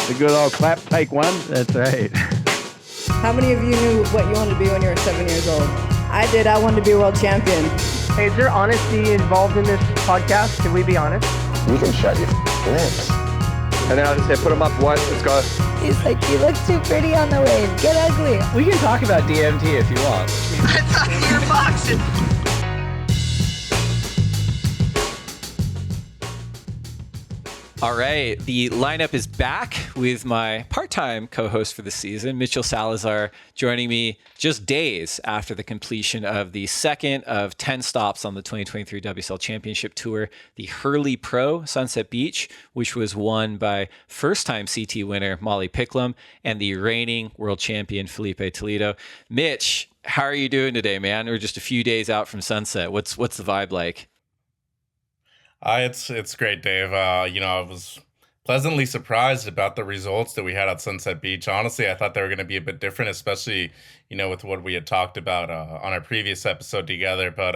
The good old clap, take one. That's right. How many of you knew what you wanted to be when you were 7 years old? I did. I wanted to be a world champion. Hey, is there honesty involved in this podcast? Can we be honest? You can shut your lips. And then I'll just say, put them up, what? Let's go. He's like, you look too pretty on the wave. Get ugly. We can talk about DMT if you want. I thought you were boxing. All right, the lineup is back with my part-time co-host for the season, Mitchell Salazar, joining me just days after the completion of the second of 10 stops on the 2023 WSL Championship Tour, the Hurley Pro Sunset Beach, which was won by first-time CT winner Molly Picklum and the reigning world champion Felipe Toledo. Mitch, how are you doing today, man? We're just a few days out from sunset. What's the vibe like? It's great, Dave. I was pleasantly surprised about the results that we had at Sunset Beach. Honestly, I thought they were going to be a bit different, especially, with what we had talked about on our previous episode together. But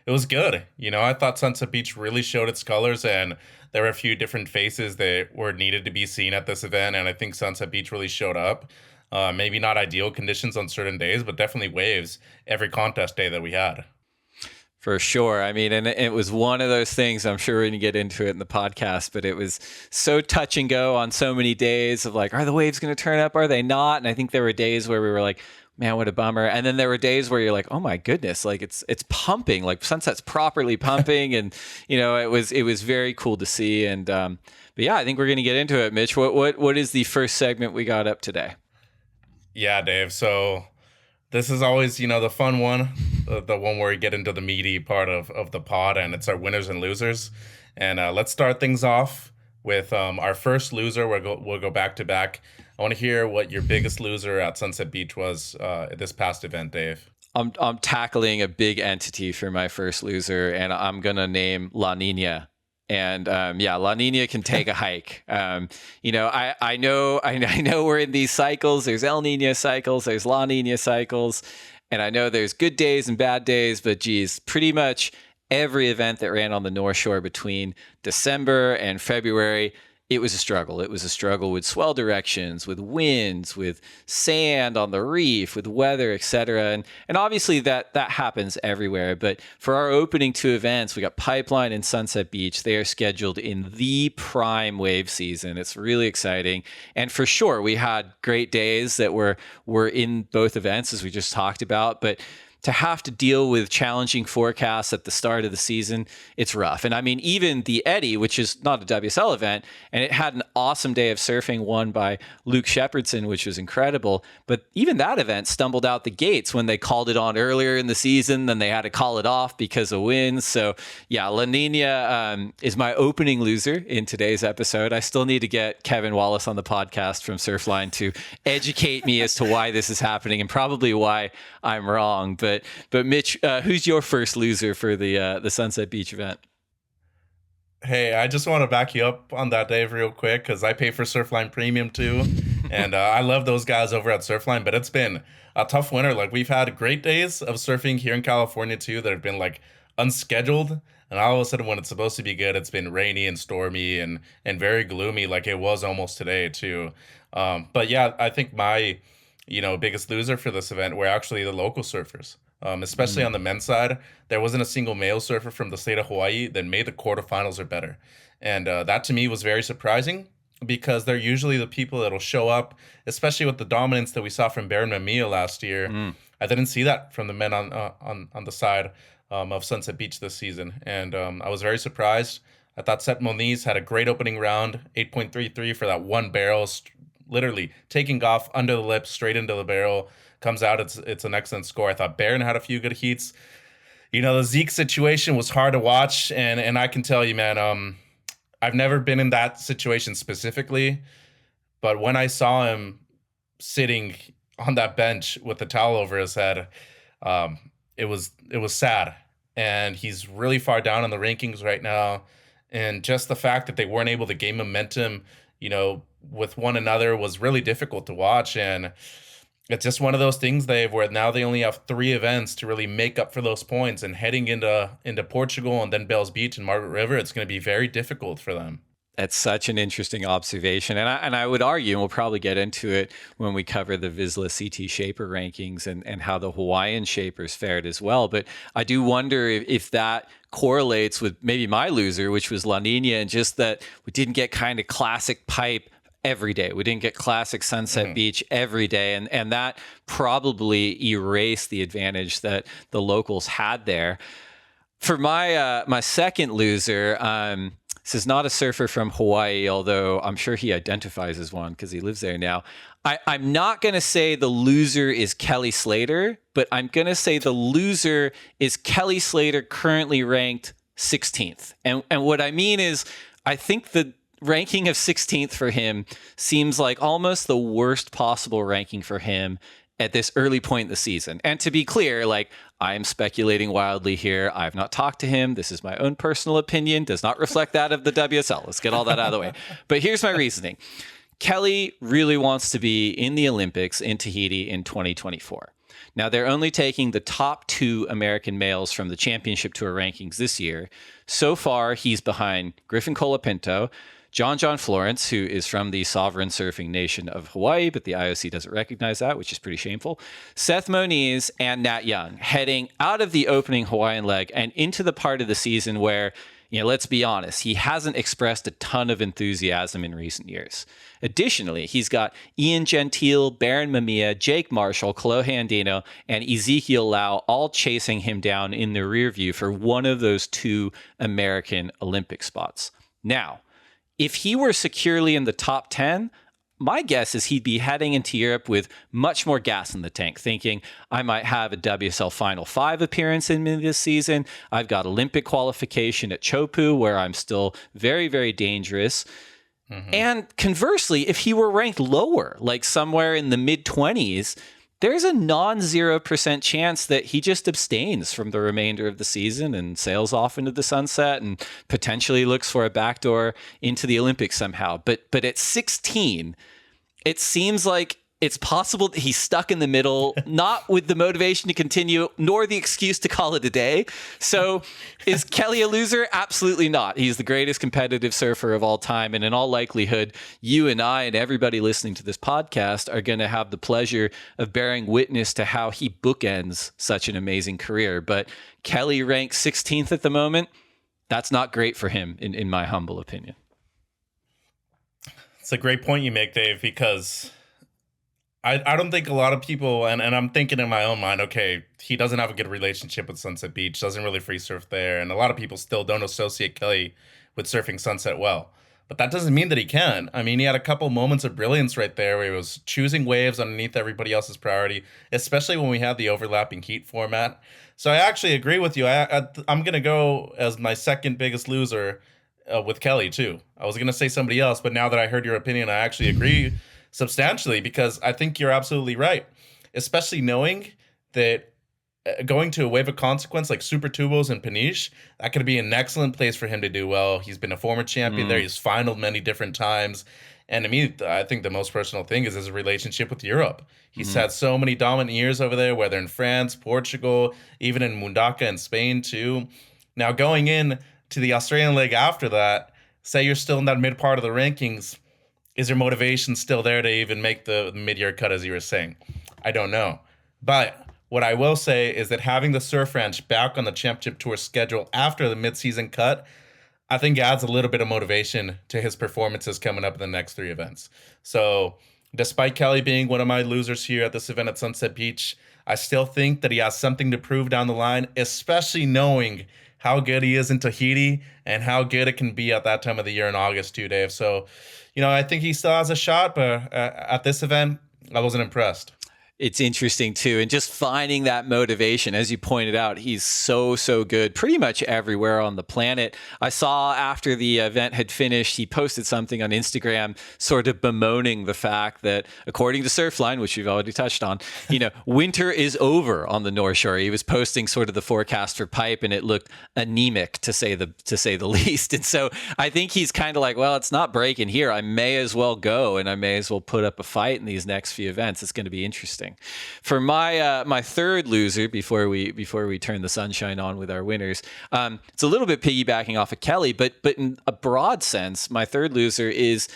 it was good. I thought Sunset Beach really showed its colors, and there were a few different faces that were needed to be seen at this event. And I think Sunset Beach really showed up. Maybe not ideal conditions on certain days, but definitely waves every contest day that we had. For sure. I mean, and it was one of those things, I'm sure we're going to get into it in the podcast, but it was so touch and go on so many days of like, are the waves going to turn up? Are they not? And I think there were days where we were like, man, what a bummer. And then there were days where you're like, oh my goodness, like it's pumping, like Sunset's properly pumping. And, it was very cool to see. And, but yeah, I think we're going to get into it. Mitch, what is the first segment we got up today? Yeah, Dave. So this is always, the fun one, the one where we get into the meaty part of the pod, and it's our winners and losers. And let's start things off with our first loser. We'll go back to back. I want to hear what your biggest loser at Sunset Beach was at this past event, Dave. I'm tackling a big entity for my first loser, and I'm gonna name La Nina. And La Nina can take a hike. I know we're in these cycles. There's El Nino cycles, there's La Nina cycles, and I know there's good days and bad days. But geez, pretty much every event that ran on the North Shore between December and February, it was a struggle. It was a struggle with swell directions, with winds, with sand on the reef, with weather, etc. And obviously that happens everywhere. But for our opening two events, we got Pipeline and Sunset Beach. They are scheduled in the prime wave season. It's really exciting. And for sure, we had great days that were in both events, as we just talked about. But to have to deal with challenging forecasts at the start of the season, it's rough. And I mean, even the Eddy, which is not a WSL event, and it had an awesome day of surfing won by Luke Shepherdson, which was incredible. But even that event stumbled out the gates when they called it on earlier in the season, then they had to call it off because of winds. So yeah, La Nina is my opening loser in today's episode. I still need to get Kevin Wallace on the podcast from Surfline to educate me as to why this is happening and probably why I'm wrong. But Mitch, who's your first loser for the Sunset Beach event? Hey, I just want to back you up on that, Dave, real quick, because I pay for Surfline Premium too, and I love those guys over at Surfline. But it's been a tough winter. Like, we've had great days of surfing here in California too that have been like unscheduled, and all of a sudden when it's supposed to be good, it's been rainy and stormy and very gloomy, like it was almost today too. But yeah, I think my biggest loser for this event were actually the local surfers. Especially on the men's side, there wasn't a single male surfer from the state of Hawaii that made the quarterfinals or better. And that to me was very surprising because they're usually the people that'll show up, especially with the dominance that we saw from Baron Mamiya last year. I didn't see that from the men on the side of Sunset Beach this season. And I was very surprised. I thought Seth Moniz had a great opening round, 8.33 for that one barrel, literally taking off under the lip, straight into the barrel. Comes out, it's an excellent score. I thought Barron had a few good heats. The Zeke situation was hard to watch, and I can tell you, man, I've never been in that situation specifically, but when I saw him sitting on that bench with the towel over his head, it was sad. And he's really far down in the rankings right now. And just the fact that they weren't able to gain momentum, with one another was really difficult to watch. And it's just one of those things, Dave, where now they only have 3 events to really make up for those points. And heading into Portugal and then Bells Beach and Margaret River, it's going to be very difficult for them. That's such an interesting observation. And I would argue, and we'll probably get into it when we cover the Vissla CT Shaper rankings and how the Hawaiian Shapers fared as well. But I do wonder if that correlates with maybe my loser, which was La Nina, and just that we didn't get kind of classic pipe every day. We didn't get classic Sunset Beach every day. And that probably erased the advantage that the locals had there. For my second loser, this is not a surfer from Hawaii, although I'm sure he identifies as one because he lives there now. I'm not going to say the loser is Kelly Slater, but I'm going to say the loser is Kelly Slater, currently ranked 16th. And what I mean is, I think the ranking of 16th for him seems like almost the worst possible ranking for him at this early point in the season. And to be clear, like, I'm speculating wildly here. I've not talked to him. This is my own personal opinion, does not reflect that of the WSL. Let's get all that out of the way. But here's my reasoning. Kelly really wants to be in the Olympics in Tahiti in 2024. Now, they're only taking the top 2 American males from the championship tour rankings this year. So far, he's behind Griffin Colapinto, John Florence, who is from the sovereign surfing nation of Hawaii, but the IOC doesn't recognize that, which is pretty shameful. Seth Moniz and Nat Young heading out of the opening Hawaiian leg and into the part of the season where, let's be honest, he hasn't expressed a ton of enthusiasm in recent years. Additionally, he's got Ian Gentile, Baron Mamiya, Jake Marshall, Kolohe Andino, and Ezekiel Lau all chasing him down in the rear view for one of those 2 American Olympic spots. Now, if he were securely in the top 10, my guess is he'd be heading into Europe with much more gas in the tank, thinking, I might have a WSL Final 5 appearance in me this season. I've got Olympic qualification at Chopu, where I'm still very, very dangerous. And conversely, if he were ranked lower, like somewhere in the mid-20s, there's a non-0% chance that he just abstains from the remainder of the season and sails off into the sunset and potentially looks for a backdoor into the Olympics somehow. But at 16, it seems like it's possible that he's stuck in the middle, not with the motivation to continue, nor the excuse to call it a day. So is Kelly a loser? Absolutely not. He's the greatest competitive surfer of all time. And in all likelihood, you and I and everybody listening to this podcast are going to have the pleasure of bearing witness to how he bookends such an amazing career. But Kelly ranks 16th at the moment. That's not great for him, in my humble opinion. It's a great point you make, Dave, because I don't think a lot of people, and I'm thinking in my own mind, okay, he doesn't have a good relationship with Sunset Beach, doesn't really free surf there, and a lot of people still don't associate Kelly with surfing Sunset well. But that doesn't mean that he can. I mean, he had a couple moments of brilliance right there where he was choosing waves underneath everybody else's priority, especially when we had the overlapping heat format. So I actually agree with you. I'm going to go as my second biggest loser with Kelly, too. I was going to say somebody else, but now that I heard your opinion, I actually agree substantially, because I think you're absolutely right, especially knowing that going to a wave of consequence like Super Tubos and Peniche, that could be an excellent place for him to do well. He's been a former champion there. He's finaled many different times. And to me, I think the most personal thing is his relationship with Europe. He's had so many dominant years over there, whether in France, Portugal, even in Mundaka and Spain too. Now going in to the Australian leg after that, say you're still in that mid part of the rankings, is your motivation still there to even make the mid-year cut, as you were saying? I don't know. But what I will say is that having the Surf Ranch back on the Championship Tour schedule after the mid-season cut, I think adds a little bit of motivation to his performances coming up in the next 3 events. So despite Kelly being one of my losers here at this event at Sunset Beach, I still think that he has something to prove down the line, especially knowing how good he is in Tahiti and how good it can be at that time of the year in August too, Dave. So, I think he still has a shot, but at this event, I wasn't impressed. It's interesting too. And just finding that motivation, as you pointed out, he's so good pretty much everywhere on the planet. I saw after the event had finished, he posted something on Instagram sort of bemoaning the fact that, according to Surfline, which we've already touched on, winter is over on the North Shore. He was posting sort of the forecast for pipe and it looked anemic to say the least. And so I think he's kind of like, well, it's not breaking here. I may as well go and I may as well put up a fight in these next few events. It's going to be interesting. interesting. For my third loser, before we turn the sunshine on with our winners, it's a little bit piggybacking off of Kelly, but in a broad sense, my third loser is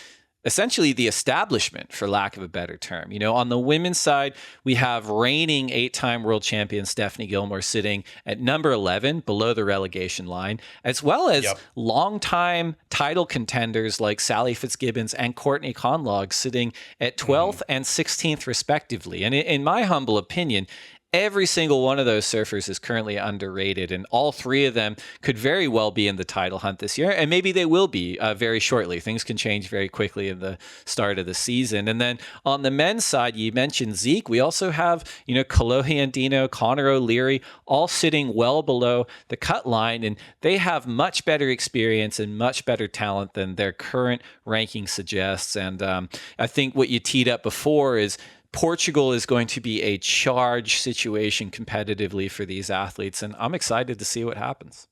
essentially the establishment, for lack of a better term. On the women's side, we have reigning 8-time world champion Stephanie Gilmore sitting at number 11 below the relegation line, as well as longtime title contenders like Sally Fitzgibbons and Courtney Conlogue sitting at 12th and 16th respectively. And in my humble opinion, every single one of those surfers is currently underrated, and all three of them could very well be in the title hunt this year, and maybe they will be very shortly. Things can change very quickly in the start of the season. And then on the men's side, you mentioned Zeke. We also have, Kalohi Andino, Connor O'Leary, all sitting well below the cut line, and they have much better experience and much better talent than their current ranking suggests. And I think what you teed up before is Portugal is going to be a charged situation competitively for these athletes, and I'm excited to see what happens.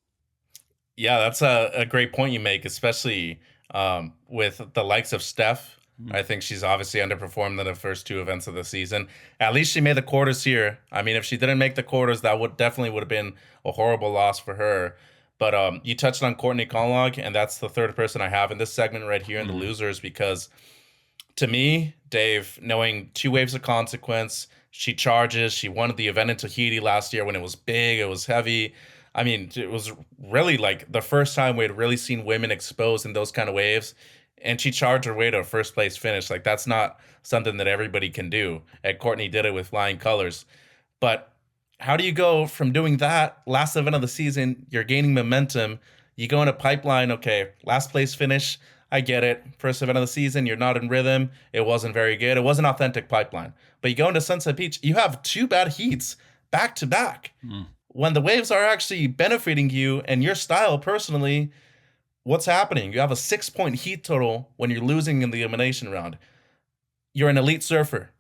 Yeah, that's a great point you make, especially with the likes of Steph. I think she's obviously underperformed in the first two events of the season. At least she made the quarters here. I mean, if she didn't make the quarters, that would have been a horrible loss for her. But you touched on Courtney Conlogue, and that's the third person I have in this segment right here in the losers, because to me, Dave, knowing 2 waves of consequence, she charges. She won the event in Tahiti last year when it was big, it was heavy. I mean, it was really like the first time we had really seen women exposed in those kind of waves. And she charged her way to a first place finish. Like, that's not something that everybody can do. And Courtney did it with flying colors. But how do you go from doing that last event of the season? You're gaining momentum. You go in a pipeline. Okay, last place finish. I get it. First event of the season, you're not in rhythm. It wasn't very good. It was an authentic pipeline. But you go into Sunset Beach, you have 2 bad heats back to back. When the waves are actually benefiting you and your style personally, what's happening? You have a 6-point heat total when you're losing in the elimination round. You're an elite surfer.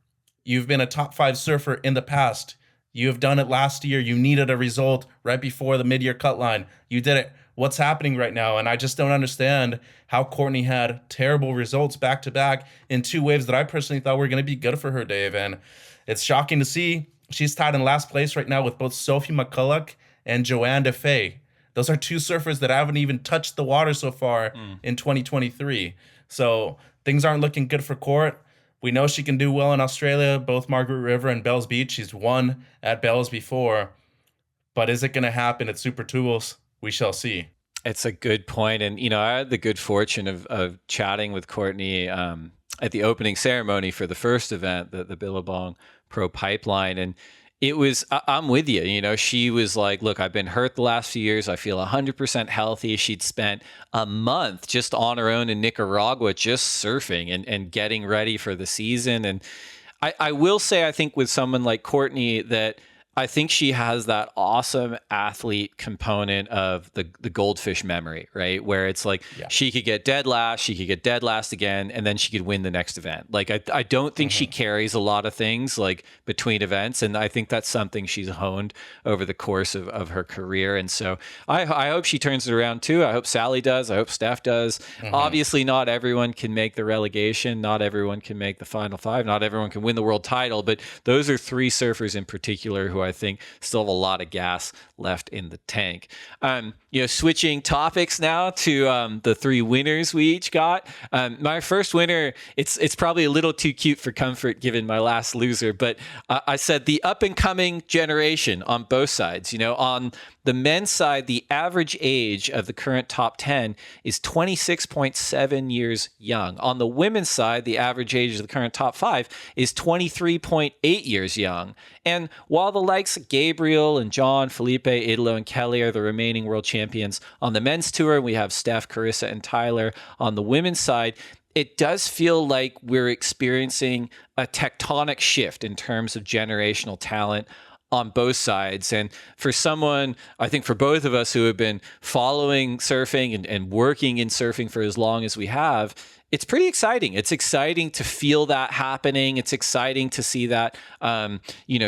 You've been a top 5 surfer in the past. You have done it last year. You needed a result right before the mid-year cut line. You did it. What's happening right now? And I just don't understand how Courtney had terrible results back to back in 2 waves that I personally thought were going to be good for her, Dave. And it's shocking to see. She's tied in last place right now with both Sophie McCulloch and Joanne DeFay. Those are 2 surfers that haven't even touched the water so far in 2023. So things aren't looking good for Court. We know she can do well in Australia, both Margaret River and Bells Beach. She's won at Bells before. But is it going to happen at Super Tools? We shall see. It's a good point. And, I had the good fortune of chatting with Courtney at the opening ceremony for the first event, the Billabong Pro Pipeline. And it was, I'm with you. She was like, look, I've been hurt the last few years. I feel 100% healthy. She'd spent a month just on her own in Nicaragua, just surfing and getting ready for the season. And I will say, I think with someone like Courtney, that I think she has that awesome athlete component of the goldfish memory, right? Where it's like she could get dead last, she could get dead last again, and then she could win the next event. Like, I don't think she carries a lot of things like between events, and I think that's something she's honed over the course of her career. And so I hope she turns it around too. I hope Sally does. I hope Steph does. Obviously, not everyone can make the relegation. Not everyone can make the final 5. Not everyone can win the world title, but those are 3 surfers in particular who I think still have a lot of gas left in the tank. Switching topics now to the 3 winners we each got. My first winner, it's probably a little too cute for comfort given my last loser, but I said the up and coming generation on both sides. On the men's side, the average age of the current top 10 is 26.7 years young. On the women's side, the average age of the current top 5 is 23.8 years young. And while the likes of Gabriel and John, Felipe, Idolo, and Kelly are the remaining world champions on the men's tour, we have Steph, Carissa, and Tyler. On the women's side, it does feel like we're experiencing a tectonic shift in terms of generational talent on both sides. And for someone, I think for both of us who have been following surfing and working in surfing for as long as we have, it's pretty exciting. It's exciting to feel that happening. It's exciting to see that,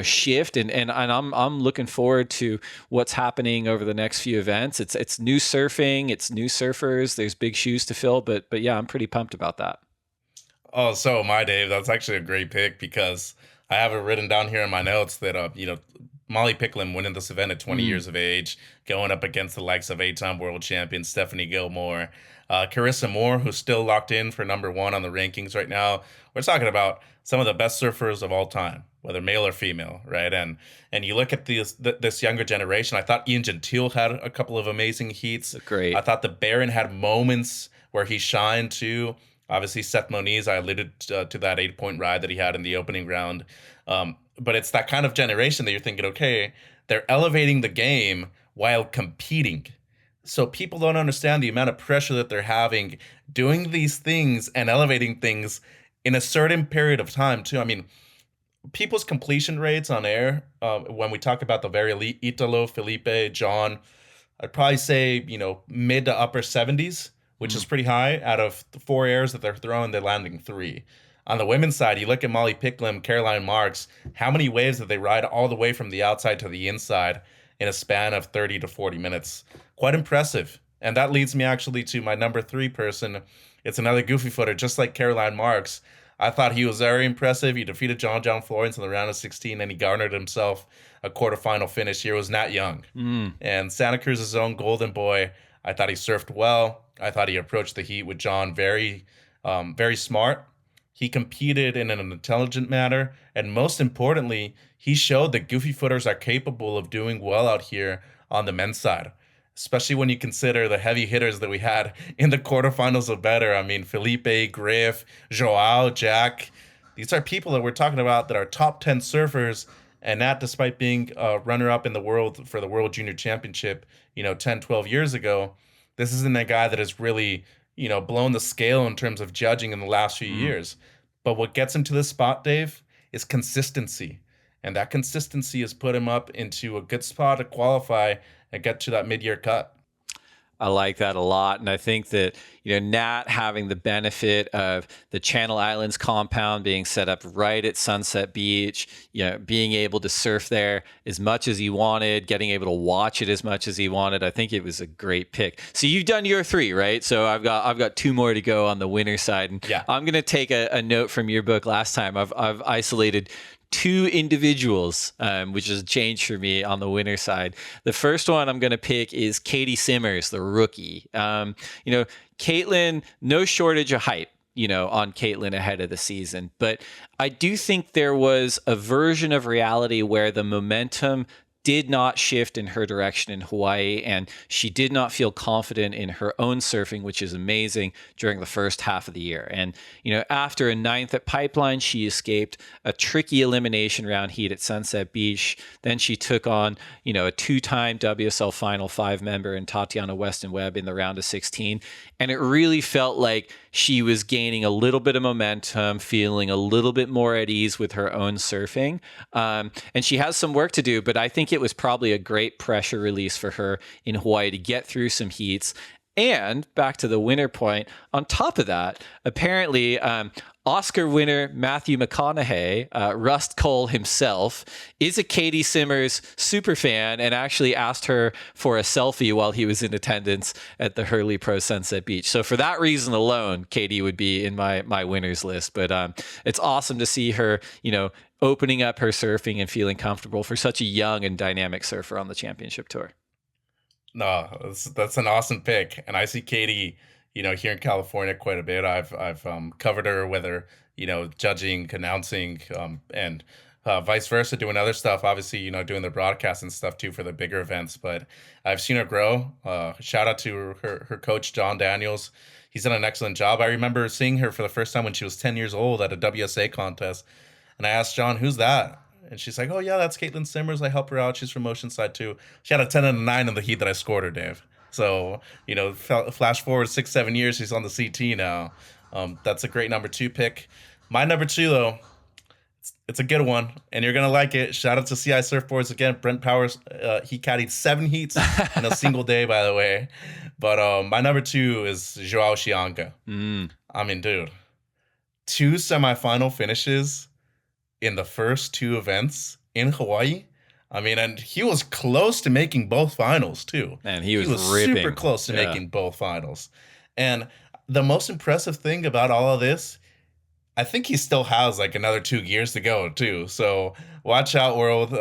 shift. And I'm looking forward to what's happening over the next few events. It's new surfing. It's new surfers. There's big shoes to fill. But yeah, I'm pretty pumped about that. Oh, so am I, Dave. That's actually a great pick because I have it written down here in my notes that Molly Picklum winning this event at 20 years of age, going up against the likes of 8-time world champion Stephanie Gilmore, Carissa Moore, who's still locked in for number one on the rankings right now. We're talking about some of the best surfers of all time, whether male or female, right? And you look at this younger generation. I thought Ian Gentile had a couple of amazing heats. Great. I thought the Baron had moments where he shined too. Obviously, Seth Moniz, I alluded to that 8-point ride that he had in the opening round. But it's that kind of generation that you're thinking, okay, they're elevating the game while competing. So people don't understand the amount of pressure that they're having doing these things and elevating things in a certain period of time, too. I mean, people's completion rates on air, when we talk about the very elite, Italo, Felipe, John, I'd probably say, mid to upper 70s, which is pretty high. Out of the 4 airs that they're throwing, they're landing 3. On the women's side, you look at Molly Picklum, Caroline Marks, how many waves did they ride all the way from the outside to the inside in a span of 30 to 40 minutes? Quite impressive. And that leads me actually to my number 3 person. It's another goofy footer, just like Caroline Marks. I thought he was very impressive. He defeated John Florence in the round of 16, and he garnered himself a quarterfinal finish here. It was Nat Young. And Santa Cruz's own golden boy. I thought he surfed well. I thought he approached the heat with John very smart. He competed in an intelligent manner, and most importantly, he showed that goofy footers are capable of doing well out here on the men's side, especially when you consider the heavy hitters that we had in the quarterfinals of better. I mean, Felipe, Griff, Joao, Jack. These are people that we're talking about that are top 10 surfers, and that despite being a runner-up in the world for the World Junior Championship, 10, 12 years ago. This isn't a guy that has really blown the scale in terms of judging in the last few years. But what gets him to this spot, Dave, is consistency. And that consistency has put him up into a good spot to qualify and get to that mid-year cut. I like that a lot. And I think that, Nat having the benefit of the Channel Islands compound being set up right at Sunset Beach, being able to surf there as much as he wanted, getting able to watch it as much as he wanted. I think it was a great pick. So you've done your 3, right? So I've got 2 more to go on the winner side. And yeah. I'm going to take a note from your book last time. I've isolated 2 individuals, which has changed for me on the winner side. The first one I'm going to pick is Katie Simmers, the rookie. Caitlin, no shortage of hype, on Caitlin ahead of the season. But I do think there was a version of reality where the momentum did not shift in her direction in Hawaii, and she did not feel confident in her own surfing, which is amazing, during the first half of the year. And, after a 9th at Pipeline, she escaped a tricky elimination round heat at Sunset Beach. Then she took on, a 2-time WSL Final 5 member in Tatiana Weston Webb in the round of 16. And it really felt like she was gaining a little bit of momentum, feeling a little bit more at ease with her own surfing. And she has some work to do, but I think it was probably a great pressure release for her in Hawaii to get through some heats. And back to the winner point, on top of that, apparently Oscar winner Matthew McConaughey, Rust Cole himself, is a Katie Simmers super fan and actually asked her for a selfie while he was in attendance at the Hurley Pro Sunset Beach. So for that reason alone, Katie would be in my winners list. But it's awesome to see her, opening up her surfing and feeling comfortable for such a young and dynamic surfer on the championship tour. No, that's an awesome pick. And I see Katie, here in California quite a bit. I've covered her, whether, judging, announcing, and vice versa, doing other stuff. Obviously, doing the broadcast and stuff too for the bigger events. But I've seen her grow. Shout out to her coach, John Daniels. He's done an excellent job. I remember seeing her for the first time when she was 10 years old at a WSA contest. And I asked John, who's that? And she's like, oh, yeah, that's Caitlin Simmers. I help her out. She's from Oceanside, too. She had a 10 and a 9 in the heat that I scored her, Dave. So, flash forward 6-7 years, she's on the CT now. That's a great number 2 pick. My number 2, though, it's a good one, and you're going to like it. Shout out to CI Surfboards again. Brent Powers, he caddied 7 heats in a single day, by the way. But my number 2 is Joao Chianga. I mean, dude, 2 semifinal finishes in the first 2 events in Hawaii. I mean, and he was close to making both finals too. Man, he was ripping. Super close to making both finals. And the most impressive thing about all of this, I think he still has like another 2 years to go too. So watch out, world.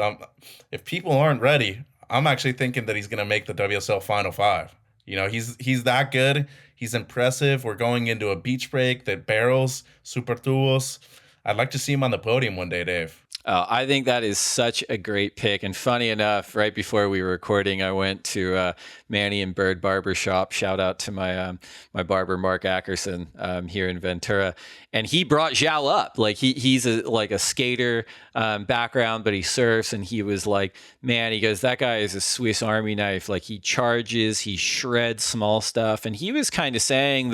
If people aren't ready, I'm actually thinking that he's gonna make the WSL Final Five. He's that good. He's impressive. We're going into a beach break that barrels super tubos. I'd like to see him on the podium one day, Dave. I think that is such a great pick. And funny enough, right before we were recording, I went to Manny and Bird Barber Shop. Shout out to my barber Mark Ackerson here in Ventura, and he brought Zhao up. Like he's a skater background, but he surfs, and he was like, man, he goes, that guy is a Swiss Army knife. Like he charges, he shreds small stuff, and he was kind of saying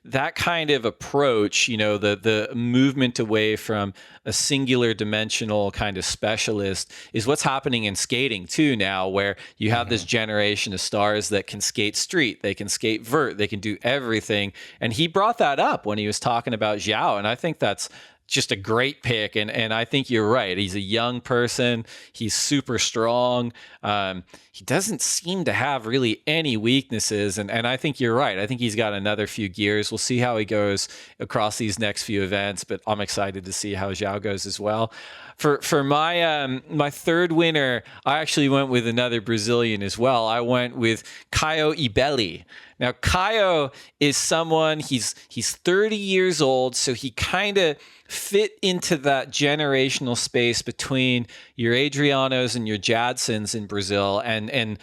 that kind of approach, the movement away from a singular dimensional kind of specialist is what's happening in skating too now, where you have this generation of stars that can skate street, they can skate vert, they can do everything. And he brought that up when he was talking about Zhao. And I think that's just a great pick. And I think you're right. He's a young person. He's super strong. He doesn't seem to have really any weaknesses. And I think you're right. I think he's got another few gears. We'll see how he goes across these next few events, but I'm excited to see how Zhao goes as well. For my third winner, I actually went with another Brazilian as well. I went with Caio Ibelli. Now, Caio is someone, he's 30 years old, so he kind of fit into that generational space between your Adrianos and your Jadsons in Brazil, and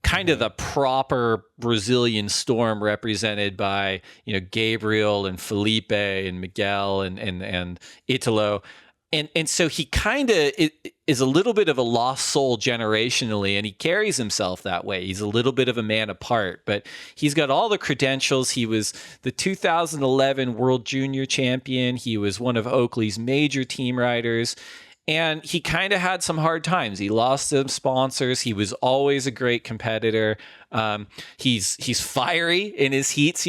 kind of the proper Brazilian storm represented by, Gabriel and Felipe and Miguel and Italo. And so he kind of is a little bit of a lost soul generationally, and he carries himself that way. He's a little bit of a man apart, but he's got all the credentials. He was the 2011 World Junior Champion. He was one of Oakley's major team riders. And he kind of had some hard times. He lost some sponsors. He was always a great competitor. He's fiery in his heats,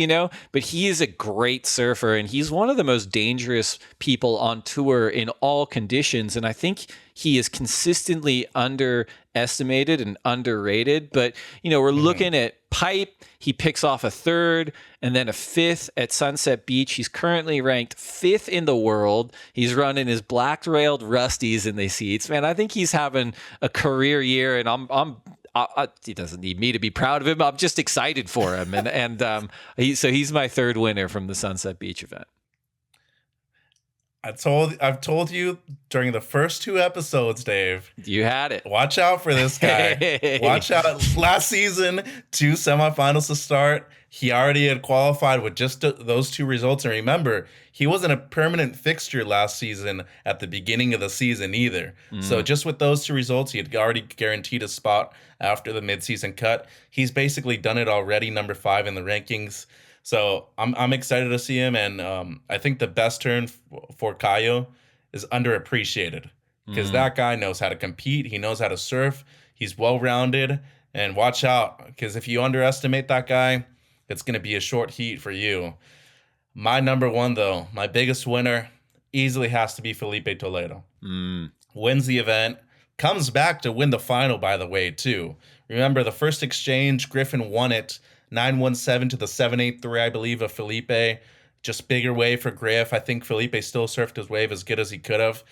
but he is a great surfer, and he's one of the most dangerous people on tour in all conditions. And I think he is consistently underestimated and underrated. But, we're looking at pipe. He picks off a third and then a fifth at Sunset Beach. He's currently ranked fifth in the world. He's running his black-railed Rusties in these heats. Man, I think he's having a career year, and he doesn't need me to be proud of him. I'm just excited for him. And he's my third winner from the Sunset Beach event. I've told you during the first 2 episodes, Dave. You had it. Watch out for this guy. Watch out. Last season, 2 semifinals to start. He already had qualified with just those 2 results. And remember, he wasn't a permanent fixture last season at the beginning of the season either. So just with those 2 results, he had already guaranteed a spot after the midseason cut. He's basically done it already, number 5 in the rankings. So I'm excited to see him, and I think the best turn for Caio is underappreciated, because that guy knows how to compete. He knows how to surf. He's well-rounded, and watch out, because if you underestimate that guy, it's going to be a short heat for you. My number 1, though, my biggest winner, easily has to be Felipe Toledo. Wins the event, comes back to win the final, by the way, too. Remember, the first exchange, Griffin won it 9-1-7 to the 7-8-3, I believe, of Felipe. Just bigger wave for Griff. I think Felipe still surfed his wave as good as he could have,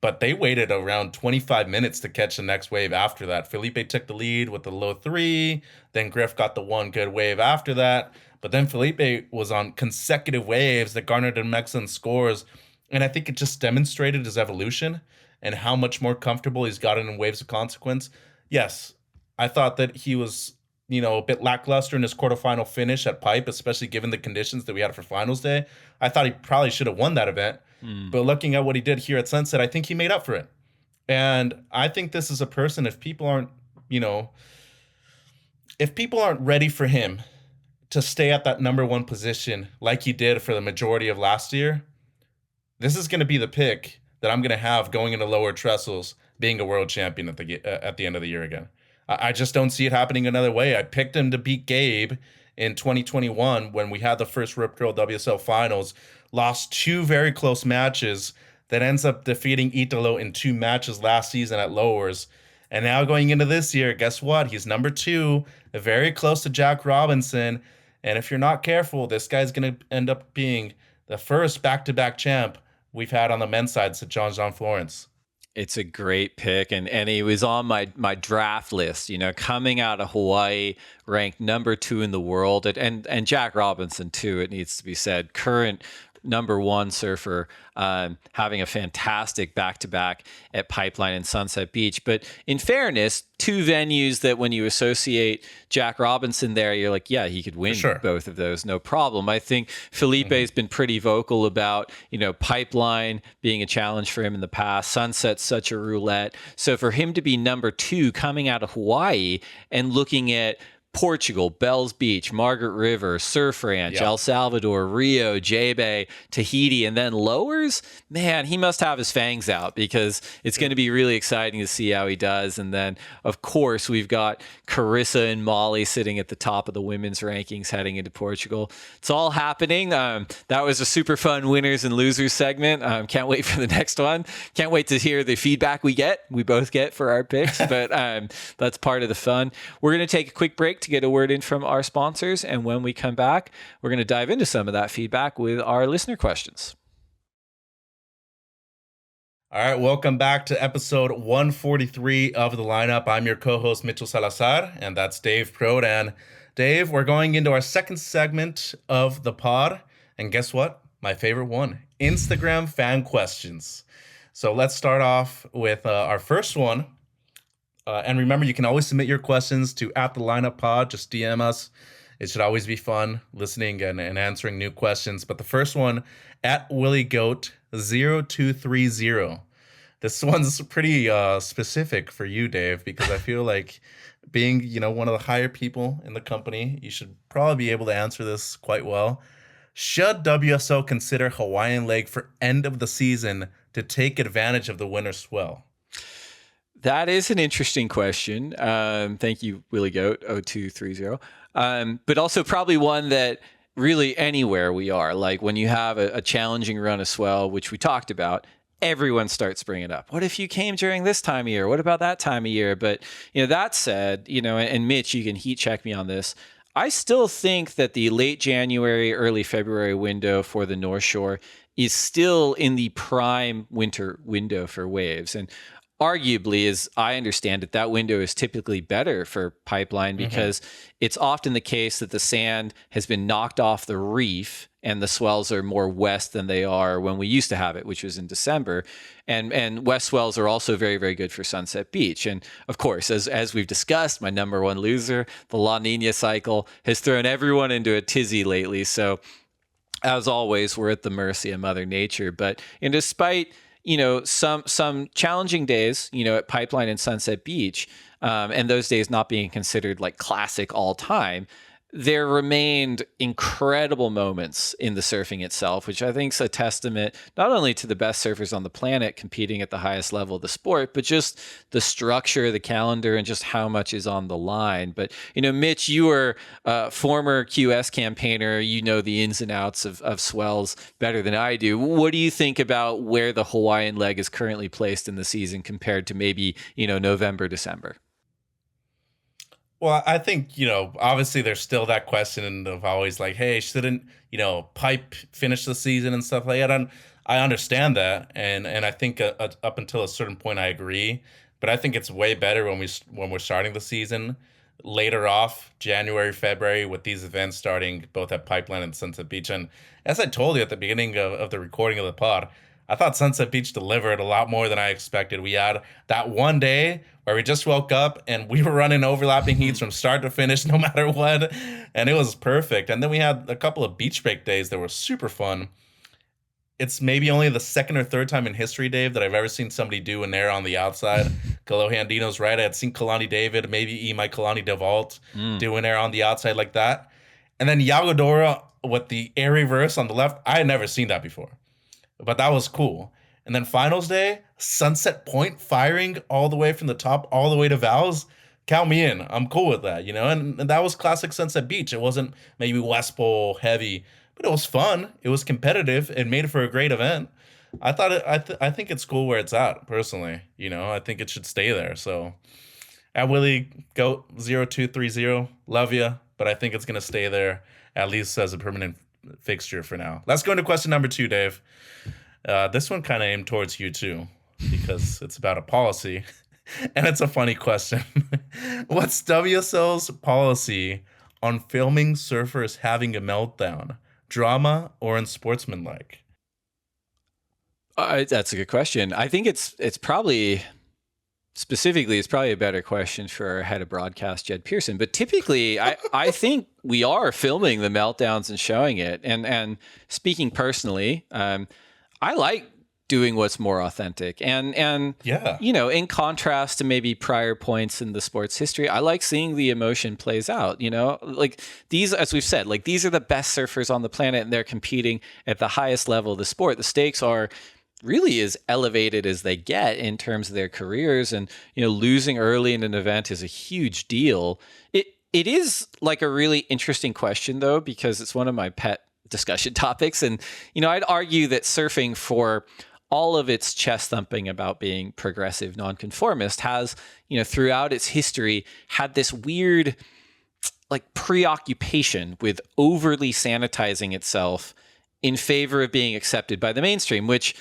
but they waited around 25 minutes to catch the next wave after that. Felipe took the lead with the low 3, then Griff got the one good wave after that, but then Felipe was on consecutive waves that garnered him excellent scores, and I think it just demonstrated his evolution and how much more comfortable he's gotten in waves of consequence. Yes, I thought that he was a bit lackluster in his quarterfinal finish at Pipe, especially given the conditions that we had for finals day. I thought he probably should have won that event. But looking at what he did here at Sunset, I think he made up for it. And I think this is a person, if people aren't ready for him to stay at that number 1 position like he did for the majority of last year, this is going to be the pick that I'm going to have going into lower trestles, being a world champion at the end of the year again. I just don't see it happening another way. I picked him to beat Gabe in 2021 when we had the first Rip Curl WSL finals, lost 2 very close matches, that ends up defeating Italo in 2 matches last season at lowers. And now going into this year, guess what? He's number 2, very close to Jack Robinson. And if you're not careful, this guy's going to end up being the first back-to-back champ we've had on the men's side, St. John Florence. It's a great pick, and he was on my draft list. Coming out of Hawaii, ranked number 2 in the world, and Jack Robinson too. It needs to be said, current number 1 surfer, having a fantastic back-to-back at Pipeline and Sunset Beach. But in fairness, 2 venues that when you associate Jack Robinson there, you're like, yeah, he could win both of those, no problem. I think Felipe's been pretty vocal about, Pipeline being a challenge for him in the past. Sunset's such a roulette. So for him to be number 2 coming out of Hawaii and looking at Portugal, Bells Beach, Margaret River, Surf Ranch, El Salvador, Rio, J-Bay, Tahiti, and then lowers, man, he must have his fangs out, because it's going to be really exciting to see how he does. And then, of course, we've got Carissa and Molly sitting at the top of the women's rankings heading into Portugal. It's all happening. That was a super fun winners and losers segment. Can't wait for the next one. Can't wait to hear the feedback we both get for our picks, but that's part of the fun. We're going to take a quick break to get a word in from our sponsors, and when we come back, we're going to dive into some of that feedback with our listener questions. All right, welcome back to episode 143 of The Lineup. I'm your co-host, Mitchell Salazar, and that's Dave Prodan. Dave, we're going into our second segment of the pod, and guess what? My favorite one, Instagram fan questions. So let's start off with our first one. And remember, you can always submit your questions to @TheLineupPod. Just DM us. It should always be fun listening and answering new questions. But the first one, @WillyGoat0230. This one's pretty specific for you, Dave, because I feel like being, one of the higher people in the company, you should probably be able to answer this quite well. Should WSO consider Hawaiian leg for end of the season to take advantage of the winter swell? That is an interesting question. Thank you, Willie Goat 0230. But also probably one that really anywhere we are, like when you have a challenging run of swell, which we talked about, everyone starts bringing it up. What if you came during this time of year? What about that time of year? But, that said, and Mitch, you can heat check me on this. I still think that the late January, early February window for the North Shore is still in the prime winter window for waves. And arguably, as I understand it, that window is typically better for Pipeline because it's often the case that the sand has been knocked off the reef and the swells are more west than they are when we used to have it, which was in December. And west swells are also very, very good for Sunset Beach. And of course, as we've discussed, my number 1 loser, the La Nina cycle, has thrown everyone into a tizzy lately. So as always, we're at the mercy of Mother Nature. But despite some challenging days, at Pipeline and Sunset Beach, and those days not being considered like classic all time, there remained incredible moments in the surfing itself, which I think is a testament not only to the best surfers on the planet competing at the highest level of the sport, but just the structure, the calendar, and just how much is on the line. But, Mitch, you were a former QS campaigner. You know the ins and outs of swells better than I do. What do you think about where the Hawaiian leg is currently placed in the season compared to maybe, November, December? Well, I think, obviously there's still that question of always like, hey, shouldn't, Pipe finish the season and stuff like that. And I understand that. And I think up until a certain point, I agree. But I think it's way better when we're starting the season later off, January, February, with these events starting both at Pipeline and Sunset Beach. And as I told you at the beginning of the recording of the pod, I thought Sunset Beach delivered a lot more than I expected. We had that one day where we just woke up and we were running overlapping heats from start to finish no matter what, and it was perfect. And then we had a couple of beach break days that were super fun. It's maybe only the second or third time in history, Dave, that I've ever seen somebody do an air on the outside. Kalohe Andino's right. I had seen Kalani David, maybe Imai Kalani DeVault do an air on the outside like that. And then Yagodora with the air reverse on the left. I had never seen that before. But that was cool. And then finals day, Sunset Point firing all the way from the top, all the way to Val's. Count me in. I'm cool with that, And that was classic Sunset Beach. It wasn't maybe West Bowl heavy, but it was fun. It was competitive. It made it for a great event. I think it's cool where it's at, personally. I think it should stay there. So at Willie Goat 0230, love you, but I think it's gonna stay there at least as a permanent fixture for now. Let's go into question number 2, Dave. This one kind of aimed towards you too, because it's about a policy, and it's a funny question. What's WSL's policy on filming surfers having a meltdown? Drama or unsportsmanlike? That's a good question. I think it's probably specifically it's probably a better question for our head of broadcast, Jed Pearson. But typically, I think we are filming the meltdowns and showing it. And speaking personally, I like doing what's more authentic. And Yeah. you know, in contrast to maybe prior points in the sport's history, I like seeing the emotion plays out. You know, like these, as we've said, like these are the best surfers on the planet, and they're competing at the highest level of the sport. The stakes are really as elevated as they get in terms of their careers, and you know, losing early in an event is a huge deal. It is like a really interesting question though, because it's one of my pet discussion topics, and you know, I'd argue that surfing, for all of its chest thumping about being progressive nonconformist, has, you know, throughout its history had this weird like preoccupation with overly sanitizing itself in favor of being accepted by the mainstream, which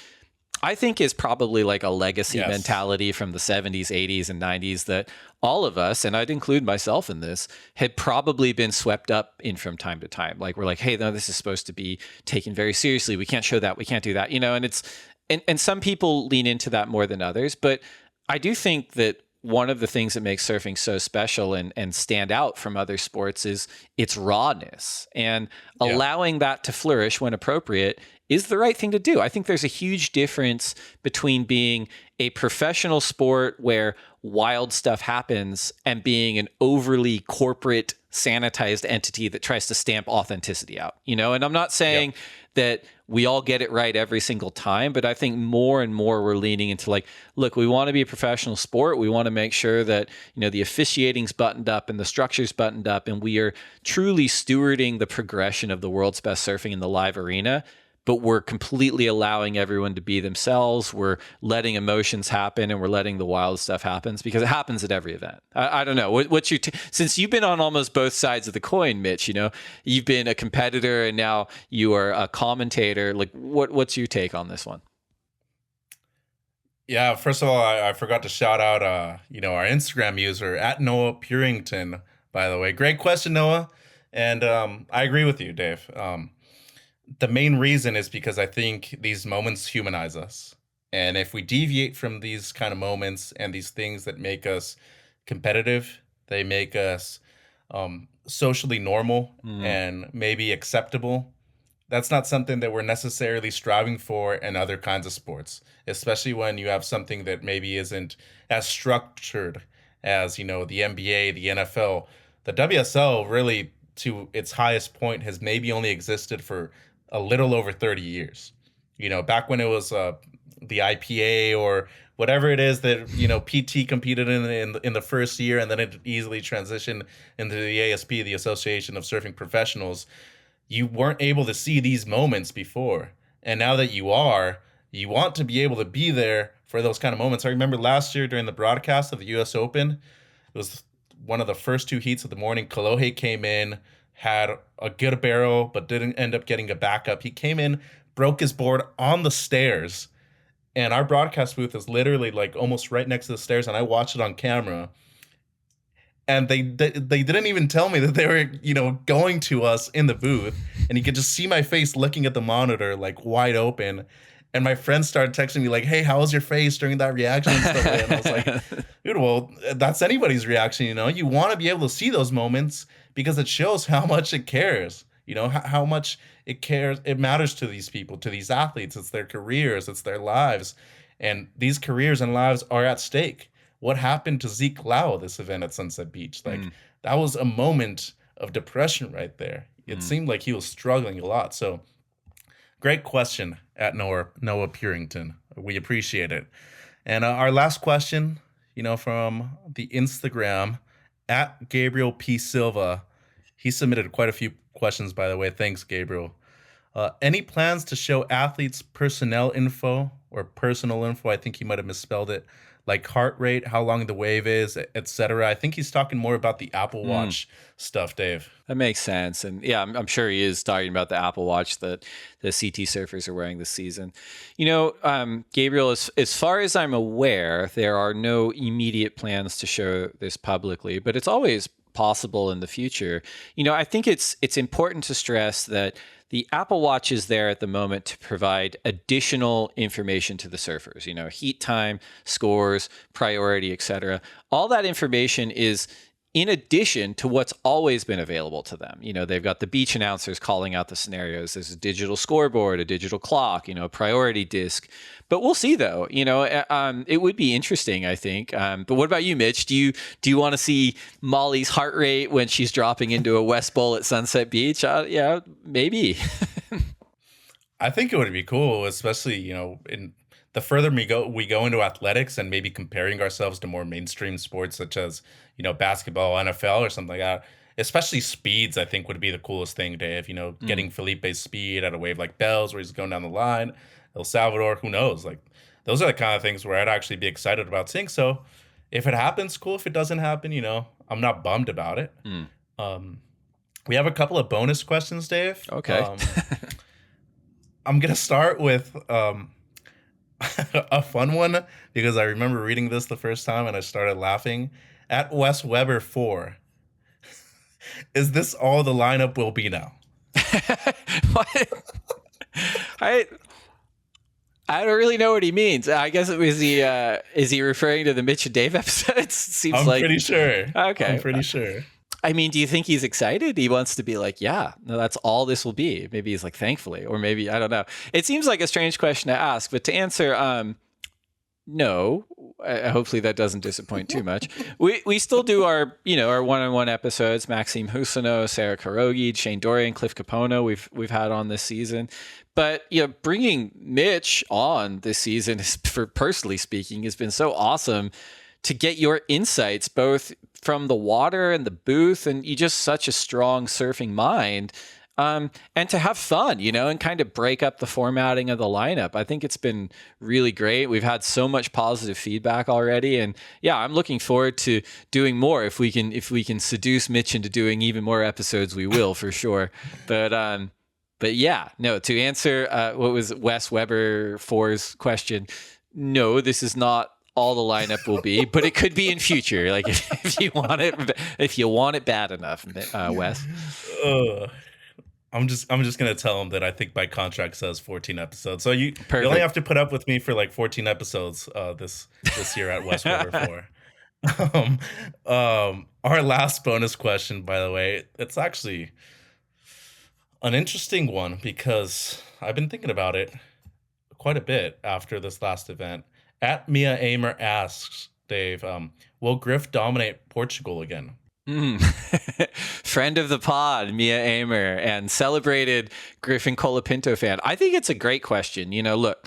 I think is probably like a legacy Yes. mentality from the 70s, 80s, and 90s that all of us, and I'd include myself in this, had probably been swept up in from time to time. Like we're like, hey, no, this is supposed to be taken very seriously. We can't show that. We can't do that. You know, and it's and some people lean into that more than others. But I do think that one of the things that makes surfing so special and stand out from other sports is its rawness, and allowing that to flourish when appropriate is the right thing to do. I think there's a huge difference between being a professional sport where wild stuff happens and being an overly corporate, sanitized entity that tries to stamp authenticity out, you know? And I'm not saying that we all get it right every single time, but I think more and more we're leaning into like, look, we want to be a professional sport. We want to make sure that, you know, the officiating's buttoned up and the structure's buttoned up, and we are truly stewarding the progression of the world's best surfing in the live arena. But we're completely allowing everyone to be themselves. We're letting emotions happen, and we're letting the wild stuff happen, because it happens at every event. I don't know. What's your since you've been on almost both sides of the coin, Mitch? You know, you've been a competitor and now you are a commentator. Like, what's your take on this one? Yeah, first of all, I forgot to shout out, our Instagram user at Noah Purington. By the way, great question, Noah, and I agree with you, Dave. The main reason is because I think these moments humanize us. And if we deviate from these kind of moments and these things that make us competitive, they make us socially normal and maybe acceptable. That's not something that we're necessarily striving for in other kinds of sports, especially when you have something that maybe isn't as structured as, the NBA, the NFL. The WSL really, to its highest point, has maybe only existed for a little over 30 years. Back when it was the IPA or whatever it is that PT competed in the first year, and then it easily transitioned into the ASP, the Association of Surfing Professionals. You weren't able to see these moments before, and now that you are, you want to be able to be there for those kind of moments. I remember last year during the broadcast of the U.S. Open, it was one of the first two heats of the morning. Kolohe came in, had a good barrel, but didn't end up getting a backup. He came in, broke his board on the stairs, and our broadcast booth is literally like almost right next to the stairs, and I watched it on camera. And they didn't even tell me that they were, going to us in the booth, and you could just see my face looking at the monitor like wide open. And my friends started texting me like, "Hey, how was your face during that reaction?" and stuff like that. And I was like, "Dude, well, that's anybody's reaction, You want to be able to see those moments because it shows how much it cares, how much it cares. It matters to these people, to these athletes. It's their careers, it's their lives, and these careers and lives are at stake. What happened to Zeke Lau this event at Sunset Beach? Like that was a moment of depression right there. It seemed like he was struggling a lot. So." Great question at Noah Purington. We appreciate it. And our last question, from the Instagram at Gabriel P. Silva. He submitted quite a few questions, by the way. Thanks, Gabriel. Any plans to show athletes personnel info or personal info? I think he might have misspelled it. Like heart rate, how long the wave is, etc. I think he's talking more about the Apple Watch stuff, Dave. That makes sense. And yeah, I'm sure he is talking about the Apple Watch that the CT surfers are wearing this season. Gabriel, as far as I'm aware, there are no immediate plans to show this publicly, but it's always possible in the future. I think it's important to stress that the Apple Watch is there at the moment to provide additional information to the surfers, heat time, scores, priority, etc. All that information is in addition to what's always been available to them. They've got the beach announcers calling out the scenarios. There's a digital scoreboard, a digital clock, a priority disc. But we'll see, though. It would be interesting, I think. But what about you, Mitch? Do you want to see Molly's heart rate when she's dropping into a West Bowl at Sunset Beach? Yeah, maybe. I think it would be cool, especially in the further we go into athletics and maybe comparing ourselves to more mainstream sports such as basketball, NFL, or something like that. Especially speeds, I think would be the coolest thing, Dave. Getting Felipe's speed at a wave like Bell's where he's going down the line. El Salvador, who knows? Like, those are the kind of things where I'd actually be excited about seeing. So if it happens, cool. If it doesn't happen, I'm not bummed about it. We have a couple of bonus questions, Dave. Okay. I'm going to start with a fun one because I remember reading this the first time and I started laughing. At Wes Weber 4, is this all the lineup will be now? What? I don't really know what he means. I guess is he referring to the Mitch and Dave episodes? I'm pretty sure. Okay. I'm pretty sure. I mean, do you think he's excited? He wants to be like, yeah, no, that's all this will be. Maybe he's like, thankfully, or maybe, I don't know. It seems like a strange question to ask, but to answer, no, hopefully that doesn't disappoint too much. We still do our one-on-one episodes. Maxime Husano, Sarah Karogi, Shane Dorian, Cliff Capona we've had on this season. But bringing Mitch on this season, for personally speaking, has been so awesome to get your insights both from the water and the booth, and you just such a strong surfing mind. And to have fun, and kind of break up the formatting of the lineup. I think it's been really great. We've had so much positive feedback already. And yeah, I'm looking forward to doing more. If we can seduce Mitch into doing even more episodes, we will for sure. But yeah, no, to answer what was Wes Weber 4's question, no, this is not all the lineup will be, but it could be in future. Like if you want it bad enough, Wes. I'm just gonna tell him that I think my contract says 14 episodes. So you only have to put up with me for like 14 episodes this year at West River 4. Our last bonus question, by the way, it's actually an interesting one because I've been thinking about it quite a bit after this last event. At Mia Amer asks, Dave, will Griff dominate Portugal again? Friend of the pod, Mia Amer, and celebrated Griffin Colapinto fan. I think it's a great question. Look,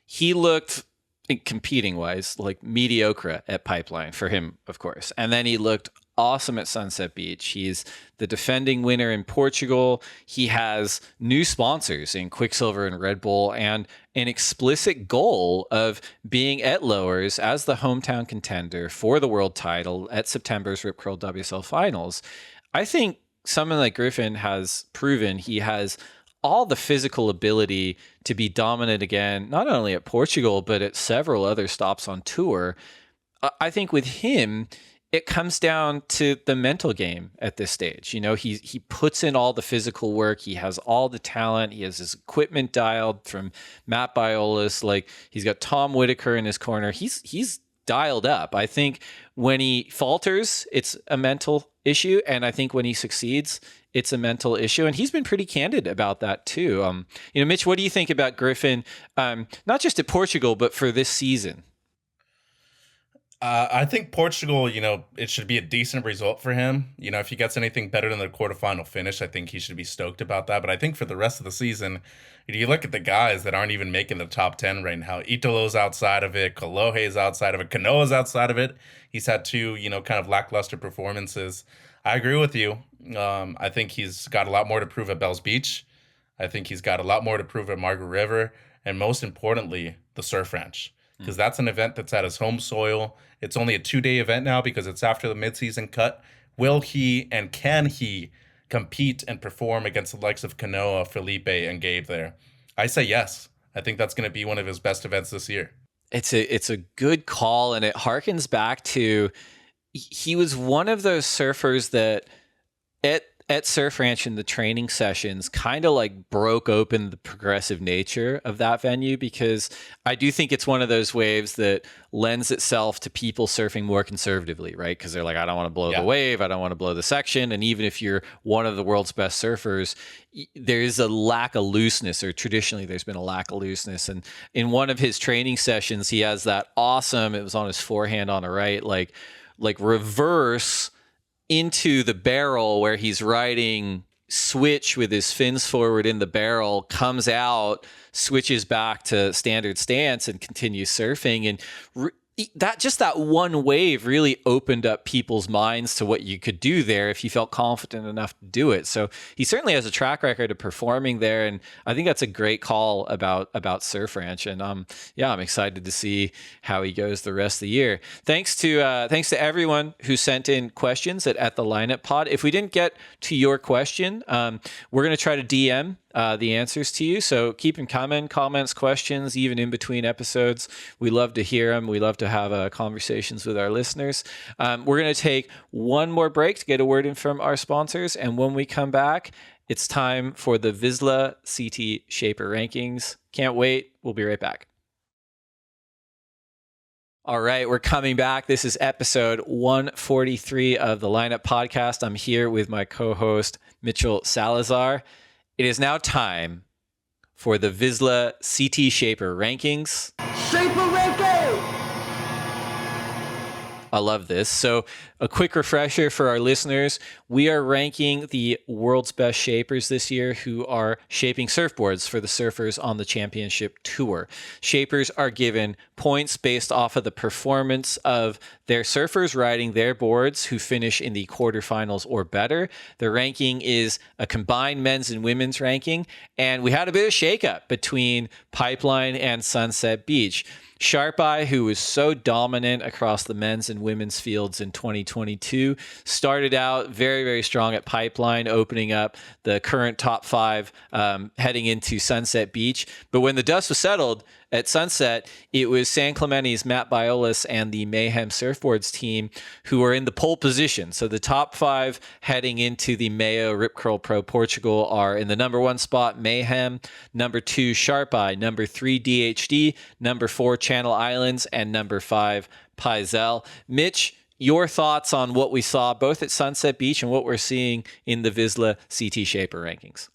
he looked, competing wise, like mediocre at Pipeline for him, of course. And then he looked awesome at Sunset Beach. He's the defending winner in Portugal. He has new sponsors in Quicksilver and Red Bull and an explicit goal of being at Lowers as the hometown contender for the world title at September's Rip Curl WSL finals. I think someone like Griffin has proven he has all the physical ability to be dominant again, not only at Portugal, but at several other stops on tour. I think with him, it comes down to the mental game at this stage. He puts in all the physical work. He has all the talent. He has his equipment dialed from Matt Biolis. Like, he's got Tom Whitaker in his corner. He's dialed up. I think when he falters, it's a mental issue. And I think when he succeeds, it's a mental issue. And he's been pretty candid about that too. Mitch, what do you think about Griffin? Not just at Portugal, but for this season? I think Portugal, it should be a decent result for him. If he gets anything better than the quarterfinal finish, I think he should be stoked about that. But I think for the rest of the season, you look at the guys that aren't even making the top 10 right now. Italo's outside of it. Kolohe's outside of it. Kanoa's outside of it. He's had two, kind of lackluster performances. I agree with you. I think he's got a lot more to prove at Bells Beach. I think he's got a lot more to prove at Margaret River, and most importantly, the Surf Ranch, because that's an event that's at his home soil. It's only a 2-day event now because it's after the midseason cut. Will he and can he compete and perform against the likes of Kanoa, Felipe, and Gabe there? I say yes. I think that's going to be one of his best events this year. It's a good call, and it harkens back to he was one of those surfers that at Surf Ranch in the training sessions kind of like broke open the progressive nature of that venue, because I do think it's one of those waves that lends itself to people surfing more conservatively, right? Because they're like, I don't want to blow the wave, I don't want to blow the section. And even if you're one of the world's best surfers, there is a lack of looseness, or traditionally there's been a lack of looseness. And in one of his training sessions, he has that awesome, it was on his forehand on the right, like reverse into the barrel where he's riding switch with his fins forward in the barrel, comes out, switches back to standard stance and continues surfing. And that one wave really opened up people's minds to what you could do there if you felt confident enough to do it. So he certainly has a track record of performing there, and I think that's a great call about Surf Ranch. And I'm excited to see how he goes the rest of the year. Thanks to everyone who sent in questions at the Lineup Pod. If we didn't get to your question, we're going to try to DM the answers to you. So keep them coming, comments, questions, even in between episodes. We love to hear them. We love to have conversations with our listeners. We're going to take one more break to get a word in from our sponsors. And when we come back, it's time for the Vissla CT Shaper Rankings. Can't wait. We'll be right back. All right, we're coming back. This is episode 143 of the Lineup Podcast. I'm here with my co-host, Mitchell Salazar. It is now time for the Vissla CT Shaper Rankings. Shaper ranking! I love this. So a quick refresher for our listeners. We are ranking the world's best shapers this year who are shaping surfboards for the surfers on the championship tour. Shapers are given points based off of the performance of their surfers riding their boards who finish in the quarterfinals or better. The ranking is a combined men's and women's ranking, and we had a bit of shakeup between Pipeline and Sunset Beach. Sharp Eye, who was so dominant across the men's and women's fields in 2022, started out very, very strong at Pipeline, opening up the current top 5 heading into Sunset Beach. But when the dust was settled at Sunset, it was San Clemente's Matt Biolas and the Mayhem Surfboards team who are in the pole position. So the top 5 heading into the Mayo Rip Curl Pro Portugal are in the number 1 spot, Mayhem, number 2, Sharp Eye, number 3, DHD, number 4, Channel Islands, and number 5, Paisel. Mitch, your thoughts on what we saw both at Sunset Beach and what we're seeing in the Vissla CT Shaper Rankings?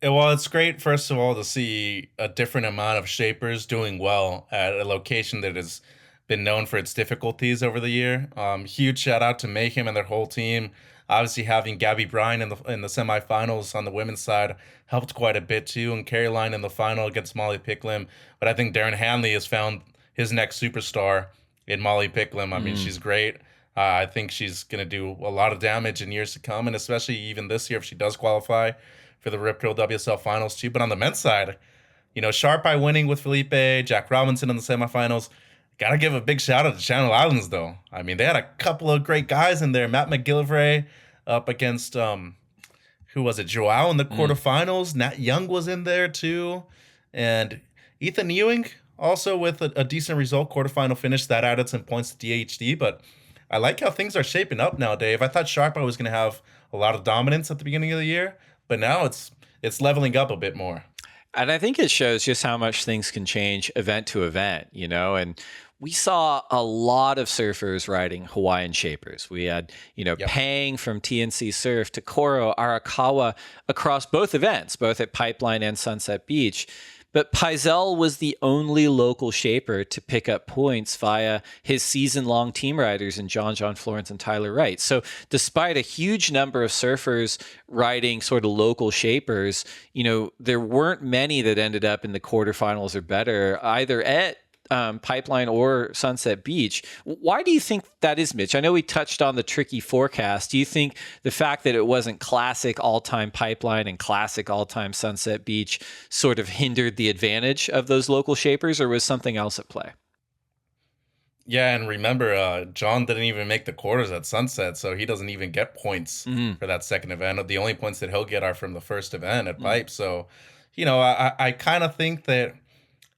Well, it's great, first of all, to see a different amount of shapers doing well at a location that has been known for its difficulties over the year. Huge shout out to Mayhem and their whole team. Obviously, having Gabby Bryan in the semifinals on the women's side helped quite a bit too, and Caroline in the final against Molly Picklam. But I think Darren Hanley has found his next superstar in Molly Picklam. I mean, she's great. I think she's going to do a lot of damage in years to come, and especially even this year if she does qualify for the Rip Curl WSL finals too. But on the men's side, Sharp Eye winning with Felipe, Jack Robinson in the semifinals. Got to give a big shout out to Channel Islands, though. I mean, they had a couple of great guys in there. Matt McGillivray up against, who was it, Joao in the quarterfinals. Nat Young was in there too. And Ethan Ewing also with a decent result, quarterfinal finish. That added some points to DHD. But I like how things are shaping up now, Dave. I thought Sharp Eye was going to have a lot of dominance at the beginning of the year, but now it's leveling up a bit more. And I think it shows just how much things can change event to event, and we saw a lot of surfers riding Hawaiian shapers. We had, Pang from TNC Surf, Takoro, Arakawa across both events, both at Pipeline and Sunset Beach. But Paisel was the only local shaper to pick up points via his season-long team riders in John Florence and Tyler Wright. So despite a huge number of surfers riding sort of local shapers, there weren't many that ended up in the quarterfinals or better, either at Pipeline or Sunset Beach. Why do you think that is, Mitch? I know we touched on the tricky forecast. Do you think the fact that it wasn't classic all-time Pipeline and classic all-time Sunset Beach sort of hindered the advantage of those local shapers, or was something else at play? Yeah, and remember, John didn't even make the quarters at Sunset, so he doesn't even get points for that second event. The only points that he'll get are from the first event at Pipe. So, I kind of think that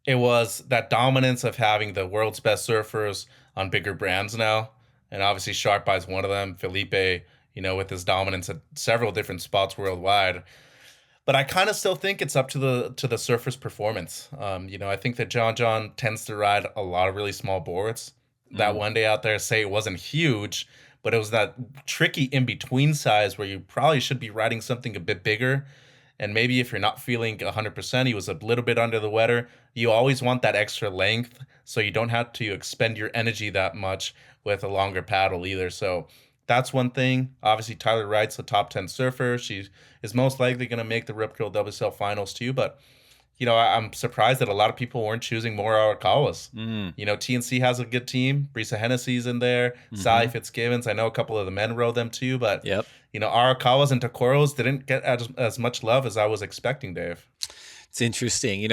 it was that dominance of having the world's best surfers on bigger brands now. And obviously Sharp Eye's one of them. Felipe, with his dominance at several different spots worldwide. But I kind of still think it's up to the surfer's performance. I think that John tends to ride a lot of really small boards. That one day out there, say it wasn't huge, but it was that tricky in-between size where you probably should be riding something a bit bigger. And maybe if you're not feeling 100%, he was a little bit under the weather. You always want that extra length so you don't have to expend your energy that much with a longer paddle either. So that's one thing. Obviously, Tyler Wright's a top 10 surfer. She is most likely going to make the Rip Curl WSL finals too. But, I'm surprised that a lot of people weren't choosing more Arakawas. TNC has a good team. Brisa Hennessy's in there. Sally Fitzgibbons. I know a couple of the men rode them too. But, Arakawas and Takoros didn't get as much love as I was expecting, Dave. It's interesting.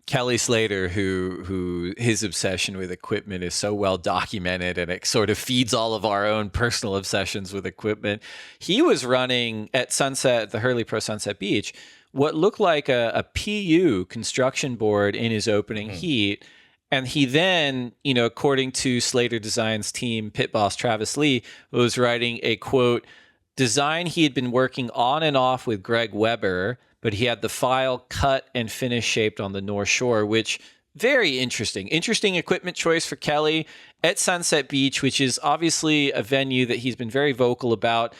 Kelly Slater, who his obsession with equipment is so well documented, and it sort of feeds all of our own personal obsessions with equipment. He was running at Sunset, the Hurley Pro Sunset Beach, what looked like a PU construction board in his opening heat. And he then, according to Slater Design's team, pit boss Travis Lee, was writing a, quote, design he had been working on and off with Greg Weber, but he had the file cut and finish shaped on the North Shore, which very interesting. Interesting equipment choice for Kelly at Sunset Beach, which is obviously a venue that he's been very vocal about.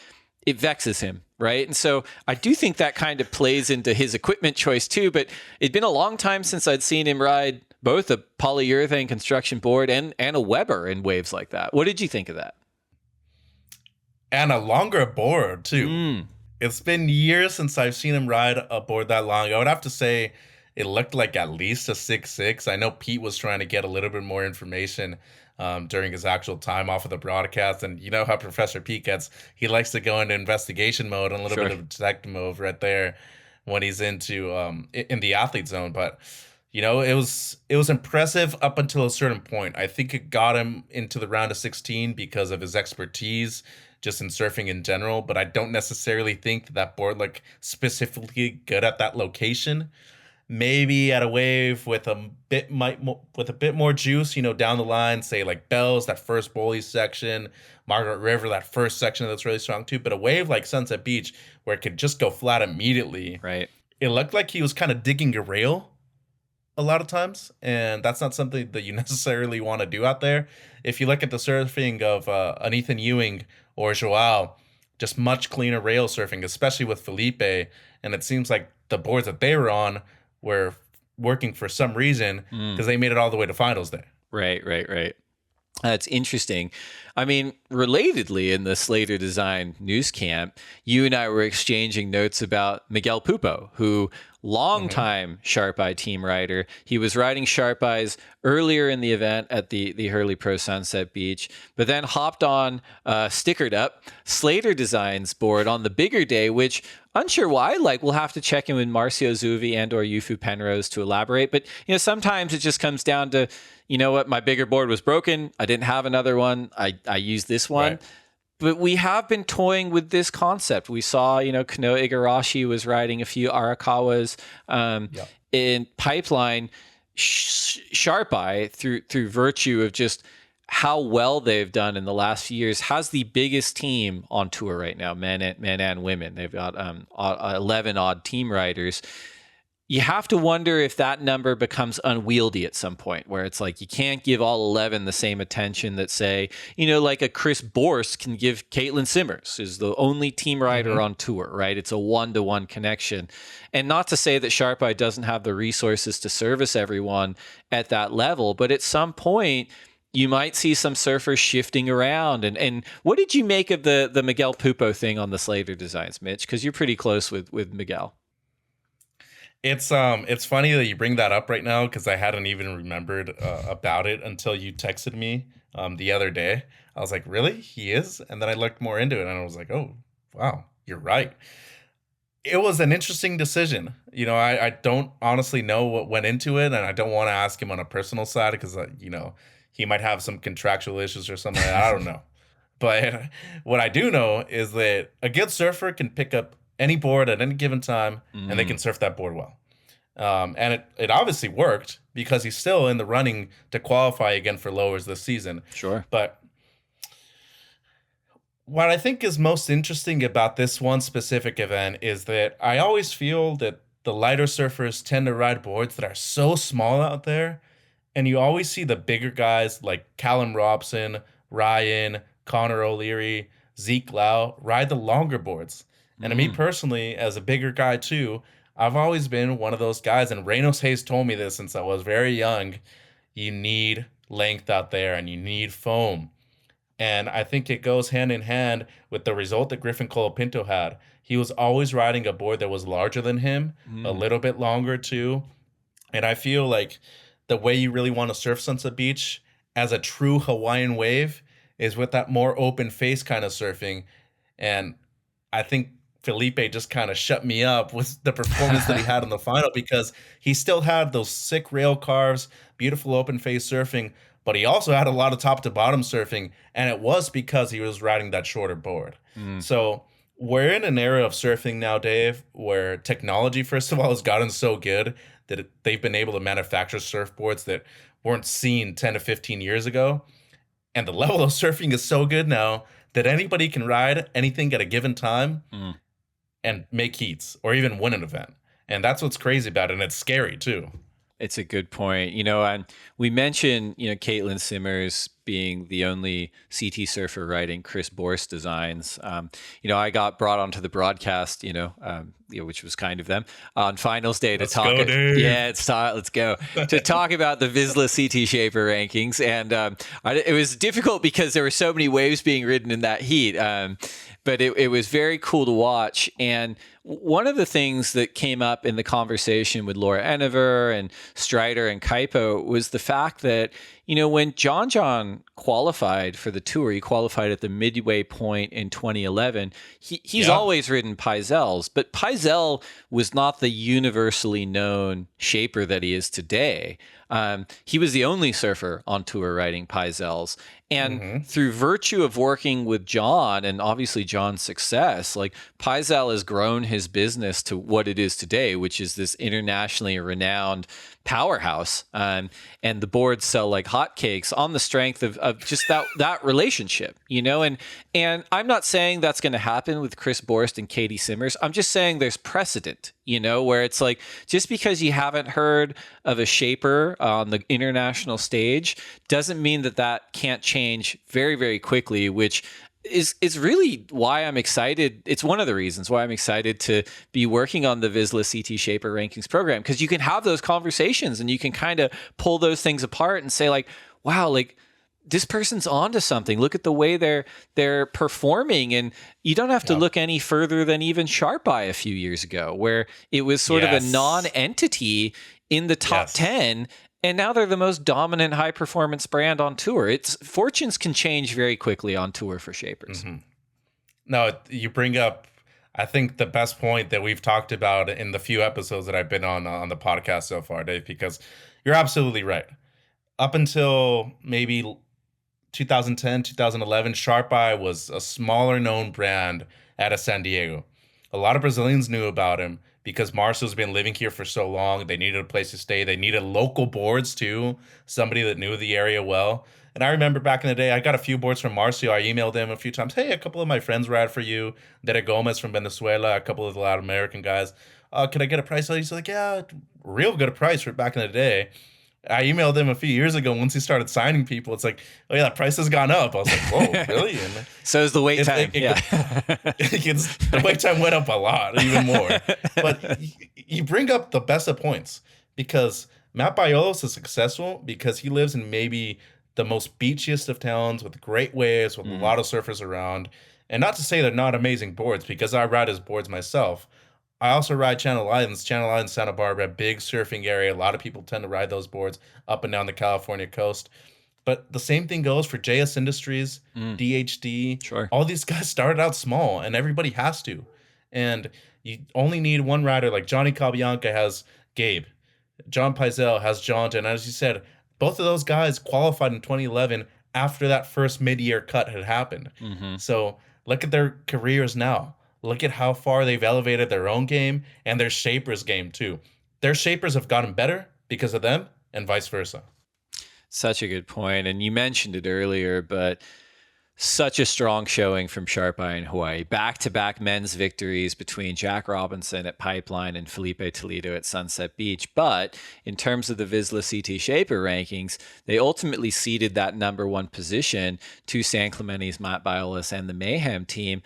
It vexes him, right? And so I do think that kind of plays into his equipment choice too, but it'd been a long time since I'd seen him ride both a polyurethane construction board and a Weber in waves like that. What did you think of that? And a longer board too. It's been years since I've seen him ride a board that long. I would have to say it looked like at least a 6'6". I know Pete was trying to get a little bit more information during his actual time off of the broadcast. And you know how Professor Pete gets. He likes to go into investigation mode and a little bit of detective mode right there when he's into in the athlete zone. But, it was impressive up until a certain point. I think it got him into the round of 16 because of his expertise just in surfing in general, but I don't necessarily think that board looked specifically good at that location. Maybe at a wave with a bit more juice, down the line, say like Bells, that first Bowley section, Margaret River, that first section that's really strong too. But a wave like Sunset Beach where it could just go flat immediately. Right. It looked like he was kind of digging a rail a lot of times, and that's not something that you necessarily want to do out there. If you look at the surfing of an Ethan Ewing or Joao, just much cleaner rail surfing, especially with Felipe, and it seems like the boards that they were on were working for some reason because they made it all the way to finals there. Right. That's interesting. I mean, relatedly, in the Slater Design news camp, you and I were exchanging notes about Miguel Pupo, who longtime Sharp Eye team rider. He was riding Sharp Eyes earlier in the event at the Hurley Pro Sunset Beach, but then hopped on stickered up Slater Designs board on the bigger day, which unsure why. Like, we'll have to check in with Marcio Zuvi and or Yufu Penrose to elaborate. But sometimes it just comes down to, what, my bigger board was broken. I didn't have another one. I used this one. Right. But we have been toying with this concept. We saw, Kano Igarashi was riding a few Arakawas in Pipeline. Sharp Eye, through virtue of just how well they've done in the last few years, has the biggest team on tour right now, men and women. They've got 11 odd team riders. You have to wonder if that number becomes unwieldy at some point, where it's like you can't give all 11 the same attention that, say, like a Chris Borst can give Caitlin Simmers, who's the only team rider on tour, right? It's a one-to-one connection. And not to say that Sharp Eye doesn't have the resources to service everyone at that level, but at some point, you might see some surfers shifting around. And what did you make of the Miguel Pupo thing on the Slater Designs, Mitch? Because you're pretty close with Miguel. It's funny that you bring that up right now because I hadn't even remembered about it until you texted me the other day. I was like, really? He is? And then I looked more into it and I was like, oh, wow, you're right. It was an interesting decision. I don't honestly know what went into it, and I don't want to ask him on a personal side because, he might have some contractual issues or something. I don't know. But what I do know is that a good surfer can pick up any board at any given time, and they can surf that board well. And it obviously worked because he's still in the running to qualify again for lowers this season. Sure. But what I think is most interesting about this one specific event is that I always feel that the lighter surfers tend to ride boards that are so small out there. And you always see the bigger guys like Callum Robson, Ryan, Connor O'Leary, Zeke Lau ride the longer boards. And to me personally, as a bigger guy too, I've always been one of those guys. And Reynos Hayes told me this since I was very young. You need length out there and you need foam. And I think it goes hand in hand with the result that Griffin Colapinto had. He was always riding a board that was larger than him, a little bit longer too. And I feel like the way you really want to surf Sunset Beach as a true Hawaiian wave is with that more open face kind of surfing. And I think Felipe just kind of shut me up with the performance that he had in the final because he still had those sick rail carves, beautiful open face surfing, but he also had a lot of top to bottom surfing, and it was because he was riding that shorter board. So we're in an era of surfing now, Dave, where technology, first of all, has gotten so good that they've been able to manufacture surfboards that weren't seen 10 to 15 years ago. And the level of surfing is so good now that anybody can ride anything at a given time and make heats or even win an event. And that's what's crazy about it. And it's scary too. It's a good point. And we mentioned, Caitlin Simmers being the only CT surfer writing Chris Borst designs. I got brought onto the broadcast, which was kind of them on finals day to talk. It's time. Let's go to talk about the Vissla CT Shaper rankings. And it was difficult because there were so many waves being ridden in that heat. But it was very cool to watch. And one of the things that came up in the conversation with Laura Enever and Strider and Kaipo was the fact that, when John qualified for the tour, he qualified at the midway point in 2011. He's always ridden Pizels, but Pizel was not the universally known shaper that he is today. He was the only surfer on tour riding Pizels. And through virtue of working with John and obviously John's success, like Pizel has grown his business to what it is today, which is this internationally renowned powerhouse. And the boards sell like hotcakes on the strength of just that relationship, and I'm not saying that's going to happen with Chris Borst and Katie Simmers. I'm just saying there's precedent, where it's like, just because you haven't heard of a shaper on the international stage doesn't mean that can't change very, very quickly, which is really why I'm excited. It's one of the reasons why I'm excited to be working on the Vissla CT Shaper Rankings program, because you can have those conversations and you can kind of pull those things apart and say like, wow, like this person's onto something. Look at the way they're performing. And you don't have to look any further than even Sharp Eye a few years ago, where it was sort of a non-entity in the top 10. And now they're the most dominant high performance brand on tour. Fortunes can change very quickly on tour for shapers. No, you bring up, I think, the best point that we've talked about in the few episodes that I've been on the podcast so far, Dave, because you're absolutely right. Up until maybe 2010, 2011, Sharp Eye was a smaller known brand out of San Diego. A lot of Brazilians knew about him because Marcel's been living here for so long. They needed a place to stay. They needed local boards too, somebody that knew the area well. And I remember back in the day, I got a few boards from Marcio. I emailed him a few times. Hey, a couple of my friends ride for you. Dere Gomez from Venezuela, a couple of the Latin American guys. Can I get a price? He's like, yeah, real good price for back in the day. I emailed him a few years ago. Once he started signing people, it's like, oh yeah, that price has gone up. I was like, whoa, really? And so is the wait time. The wait time went up a lot, even more. But you bring up the best of points, because Matt Bayolos is successful because he lives in maybe the most beachiest of towns with great waves, with a lot of surfers around. And not to say they're not amazing boards, because I ride his boards myself. I also ride Channel Islands. Channel Islands, Santa Barbara, big surfing area. A lot of people tend to ride those boards up and down the California coast. But the same thing goes for JS Industries, DHD. Sure. All these guys started out small, and everybody has to. And you only need one rider. Like Johnny Cabianca has Gabe. John Pizell has John. And as you said, both of those guys qualified in 2011 after that first mid-year cut had happened. So look at their careers now. Look at how far they've elevated their own game and their shapers game too. Their shapers have gotten better because of them and vice versa. Such a good point. And you mentioned it earlier, but such a strong showing from Sharp Eye in Hawaii. Back-to-back men's victories between Jack Robinson at Pipeline and Felipe Toledo at Sunset Beach. But in terms of the Vissla CT Shaper rankings, they ultimately ceded that number one position to San Clemente's Matt Biolis and the Mayhem team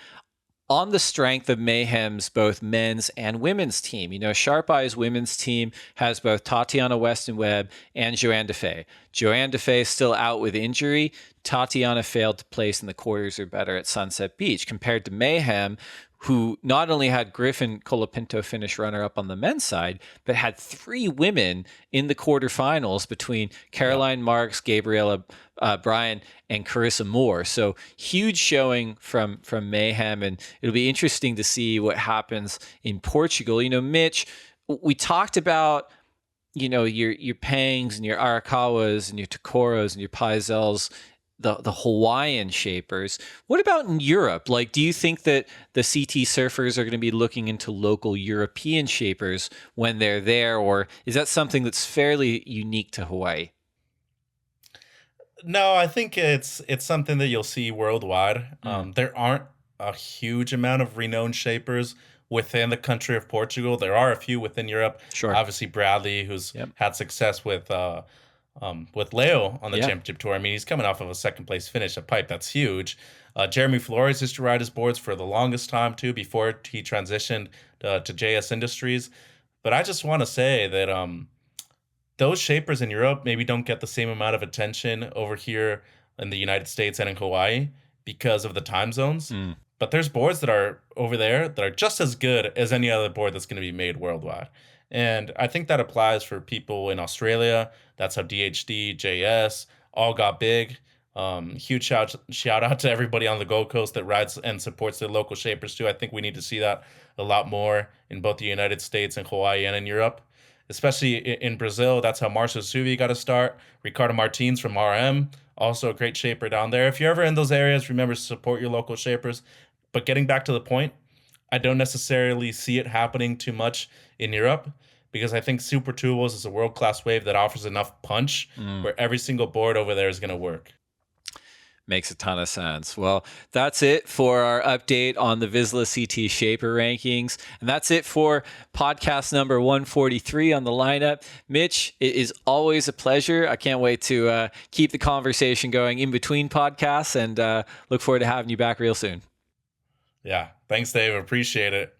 on the strength of Mayhem's both men's and women's team. You know, Sharp Eye's women's team has both Tatiana Weston Webb and Joanne Defay. Joanne Defay is still out with injury. Tatiana failed to place in the quarters or better at Sunset Beach, compared to Mayhem, who not only had Griffin Colapinto finish runner-up on the men's side, but had three women in the quarterfinals between Caroline Marks, Gabriella Bryan, and Carissa Moore. So huge showing from Mayhem, and it'll be interesting to see what happens in Portugal. You know, Mitch, we talked about, you know, your Pangs and your Arakawas and your Tokoros and your Pizells, the Hawaiian shapers. What about in Europe? Like, do you think that the CT surfers are going to be looking into local European shapers when they're there, or is that something that's fairly unique to Hawaii? No, I think it's something that you'll see worldwide. There aren't a huge amount of renowned shapers within the country of Portugal. There are a few within Europe. Sure. Obviously, Bradley, who's had success with Leo on the championship tour. I mean, he's coming off of a second place finish at Pipe. That's huge. Jeremy Flores used to ride his boards for the longest time too, before he transitioned to JS Industries. But I just want to say that those shapers in Europe maybe don't get the same amount of attention over here in the United States and in Hawaii because of the time zones. But there's boards that are over there that are just as good as any other board that's going to be made worldwide. And I think that applies for people in Australia. That's how DHD, JS all got big. Huge shout out to everybody on the Gold Coast that rides and supports their local shapers too. I think we need to see that a lot more in both the United States and Hawaii and in Europe. Especially in Brazil, that's how Marcio Suvi got a start. Ricardo Martins from RM, also a great shaper down there. If you're ever in those areas, remember to support your local shapers. But getting back to the point, I don't necessarily see it happening too much in Europe because I think Super Tubos is a world-class wave that offers enough punch where every single board over there is going to work. Makes a ton of sense. Well, that's it for our update on the Vissla CT Shaper rankings. And that's it for podcast number 143 on the lineup. Mitch, it is always a pleasure. I can't wait to keep the conversation going in between podcasts, and look forward to having you back real soon. Yeah. Thanks, Dave. Appreciate it.